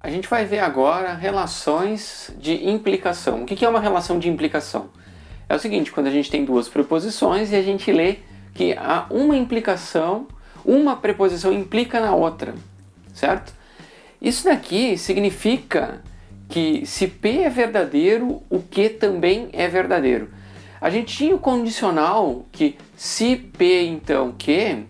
A gente vai ver agora relações de implicação. O que é uma relação de implicação? É o seguinte, quando a gente tem duas preposições e a gente lê que há uma implicação, uma preposição implica na outra, certo? Isso daqui significa que se P é verdadeiro, o Q também é verdadeiro. A gente tinha o condicional que se P então Q,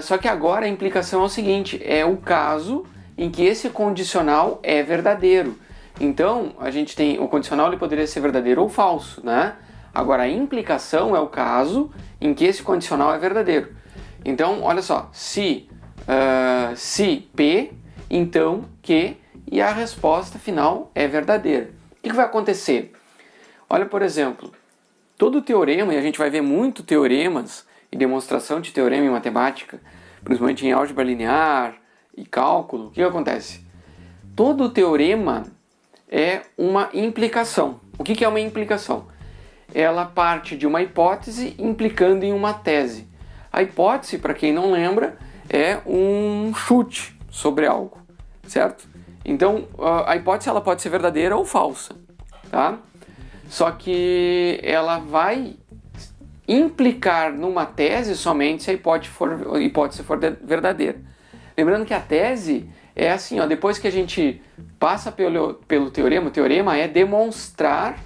só que agora a implicação é o seguinte, é o caso em que esse condicional é verdadeiro. Então, a gente tem o condicional, ele poderia ser verdadeiro ou falso, né? Agora, a implicação é o caso em que esse condicional é verdadeiro. Então, olha só, se P, então Q, e a resposta final é verdadeira. O que vai acontecer? Olha, por exemplo, todo teorema, e a gente vai ver muito teoremas e demonstração de teorema em matemática, principalmente em álgebra linear e cálculo, o que acontece? Todo teorema é uma implicação. O que é uma implicação? Ela parte de uma hipótese implicando em uma tese. A hipótese, para quem não lembra, é um chute sobre algo, certo? Então, a hipótese ela pode ser verdadeira ou falsa, tá? Só que ela vai implicar numa tese somente se a hipótese for verdadeira. Lembrando que a tese é assim, ó, depois que a gente passa pelo teorema, o teorema é demonstrar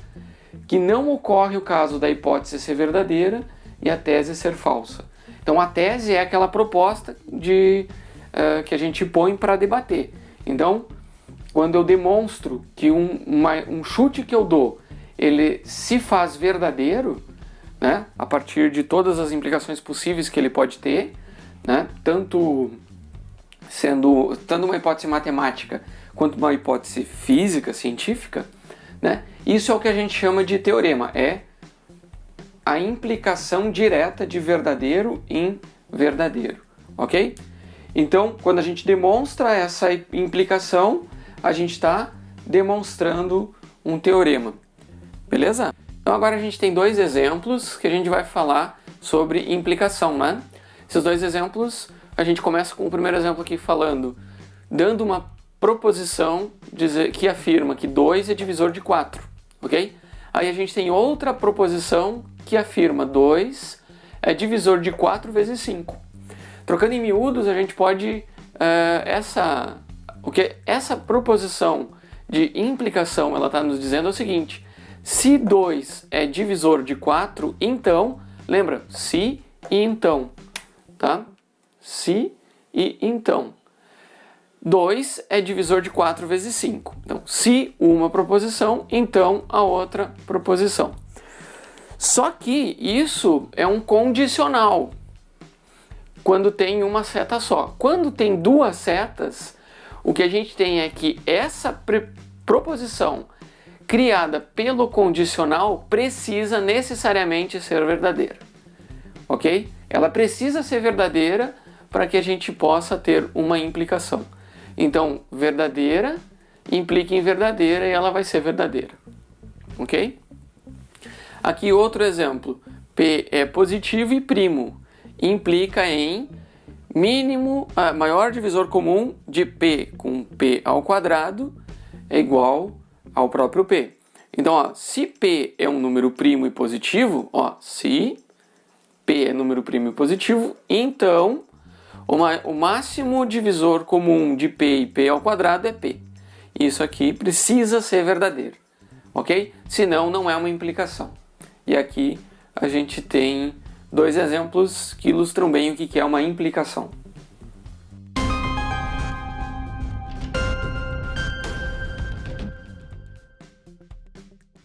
que não ocorre o caso da hipótese ser verdadeira e a tese ser falsa. Então a tese é aquela proposta que a gente põe para debater. Então, quando eu demonstro que um chute que eu dou, ele se faz verdadeiro, né, a partir de todas as implicações possíveis que ele pode ter, né, tanto uma hipótese matemática quanto uma hipótese física, científica, né, isso é o que a gente chama de teorema, é a implicação direta de verdadeiro em verdadeiro, ok? Então, quando a gente demonstra essa implicação, a gente está demonstrando um teorema, beleza? Então agora a gente tem dois exemplos que a gente vai falar sobre implicação, né? Esses dois exemplos, a gente começa com o primeiro exemplo aqui dando uma proposição que afirma que 2 é divisor de 4, ok? Aí a gente tem outra proposição que afirma 2 é divisor de 4 vezes 5. Trocando em miúdos, a gente pode... essa proposição de implicação, ela está nos dizendo o seguinte: se 2 é divisor de 4, então, lembra, se e então, tá? Se e então. 2 é divisor de 4 vezes 5. Então, se uma proposição, então a outra proposição. Só que isso é um condicional quando tem uma seta só. Quando tem duas setas, o que a gente tem é que essa proposição criada pelo condicional precisa necessariamente ser verdadeira, ok? Ela precisa ser verdadeira para que a gente possa ter uma implicação. Então, verdadeira implica em verdadeira e ela vai ser verdadeira, ok? Aqui outro exemplo, P é positivo e primo, implica em maior divisor comum de P com P ao quadrado é igual ao próprio P. Então, ó, se P é um número primo e positivo, ó, se P é número primo e positivo, então o máximo divisor comum de P e P ao quadrado é P. Isso aqui precisa ser verdadeiro, ok? Senão não é uma implicação. E aqui a gente tem dois exemplos que ilustram bem o que é uma implicação.